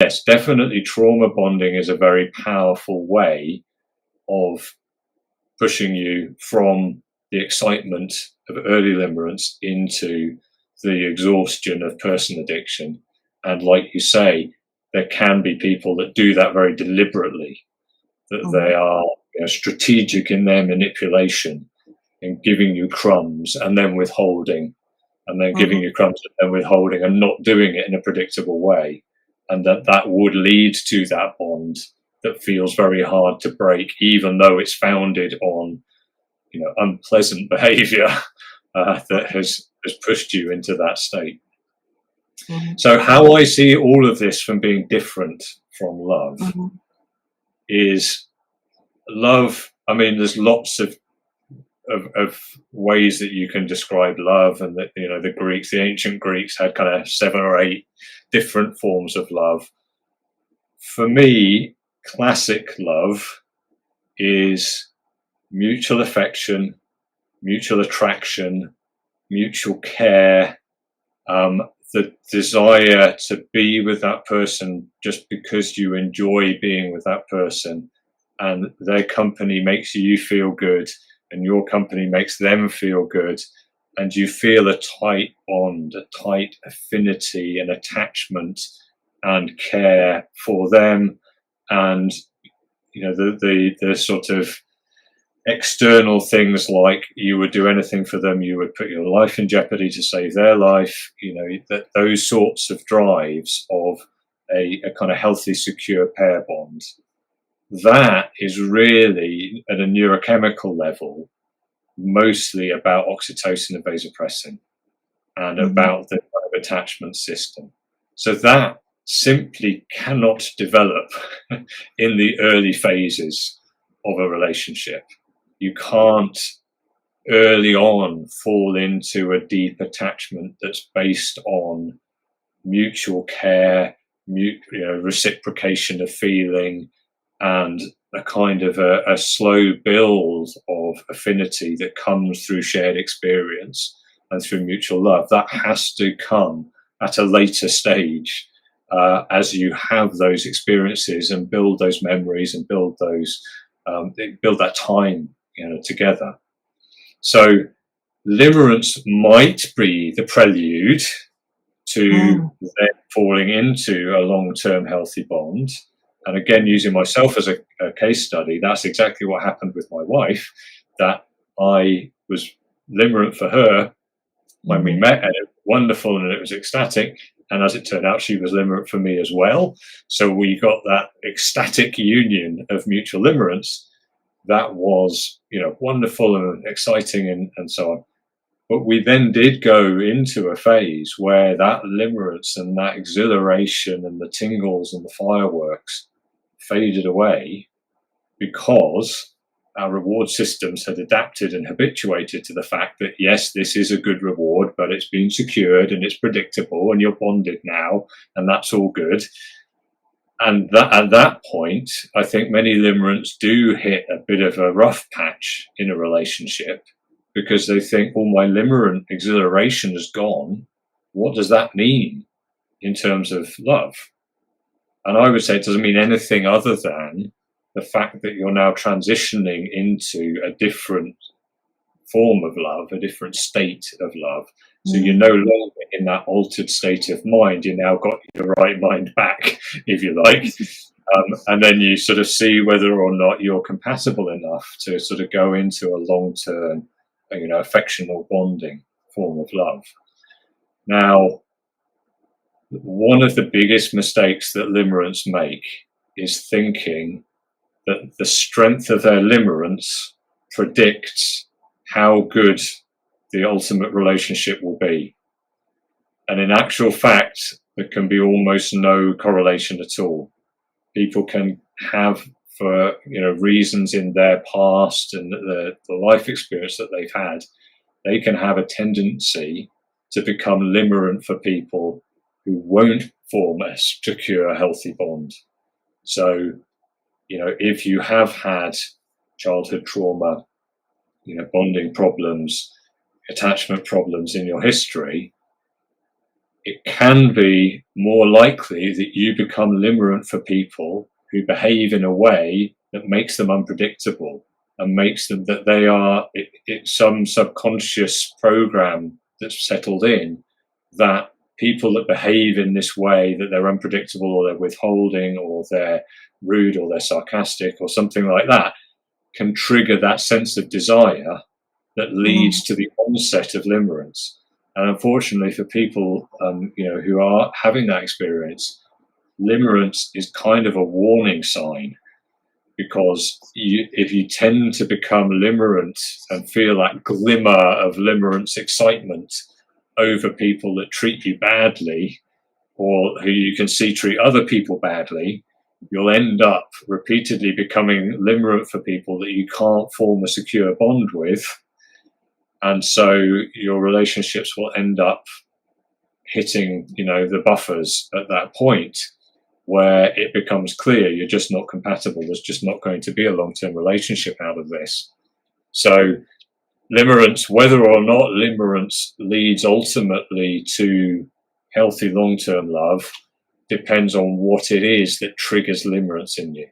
yes, definitely trauma bonding is a very powerful way of pushing you from the excitement of early limerence into the exhaustion of person addiction. And like you say, there can be people that do that very deliberately, that they are strategic in their manipulation, in giving you crumbs and then withholding, and then giving you crumbs and then withholding, and not doing it in a predictable way. And that would lead to that bond that feels very hard to break, even though it's founded on, unpleasant behavior that has pushed you into that state. So how I see all of this from being different from love is love. I mean, there's lots of ways that you can describe love, and that the ancient Greeks had kind of 7 or 8 different forms of love. For me, classic love is mutual affection, mutual attraction, mutual care, the desire to be with that person just because you enjoy being with that person, and their company makes you feel good, and your company makes them feel good, and you feel a tight bond, a tight affinity and attachment and care for them. And the sort of external things, like you would do anything for them, you would put your life in jeopardy to save their life, that those sorts of drives of a kind of healthy, secure pair bond. That is really, at a neurochemical level, mostly about oxytocin and vasopressin, and about the kind of attachment system. So that simply cannot develop in the early phases of a relationship. You can't early on fall into a deep attachment that's based on mutual care, reciprocation of feeling, and a kind of a slow build of affinity that comes through shared experience and through mutual love. That has to come at a later stage, as you have those experiences and build those memories and build that time together. So limerence might be the prelude to then falling into a long-term healthy bond. And again, using myself as a case study, that's exactly what happened with my wife, that I was limerent for her when we met, and it was wonderful and it was ecstatic. And as it turned out, she was limerent for me as well. So we got that ecstatic union of mutual limerence. That was, wonderful and exciting and so on. But we then did go into a phase where that limerence and that exhilaration and the tingles and the fireworks faded away, because our reward systems had adapted and habituated to the fact that, yes, this is a good reward, but it's been secured and it's predictable and you're bonded now, and that's all good. And that, at that point, I think many limerents do hit a bit of a rough patch in a relationship, because they think, well, my limerent exhilaration is gone. What does that mean in terms of love? And I would say it doesn't mean anything other than the fact that you're now transitioning into a different form of love, a different state of love. So you're no longer in that altered state of mind. You now got your right mind back, if you like. And then you sort of see whether or not you're compatible enough to sort of go into a long-term, affectional bonding form of love. Now, one of the biggest mistakes that limerents make is thinking that the strength of their limerence predicts how good the ultimate relationship will be. And in actual fact, there can be almost no correlation at all. People can have, for reasons in their past and the life experience that they've had, they can have a tendency to become limerent for people who won't form a secure, healthy bond. So, if you have had childhood trauma, bonding problems, attachment problems in your history, it can be more likely that you become limerent for people who behave in a way that makes them unpredictable and makes them that they are it's some subconscious program that's settled in, that people that behave in this way, that they're unpredictable or they're withholding or they're rude or they're sarcastic or something like that, can trigger that sense of desire that leads to the onset of limerence. And unfortunately for people who are having that experience, limerence is kind of a warning sign, because if you tend to become limerent and feel that glimmer of limerence excitement over people that treat you badly or who you can see treat other people badly, you'll end up repeatedly becoming limerent for people that you can't form a secure bond with. And so your relationships will end up hitting, the buffers at that point where it becomes clear you're just not compatible. There's just not going to be a long-term relationship out of this. So limerence, whether or not limerence leads ultimately to healthy long-term love, depends on what it is that triggers limerence in you.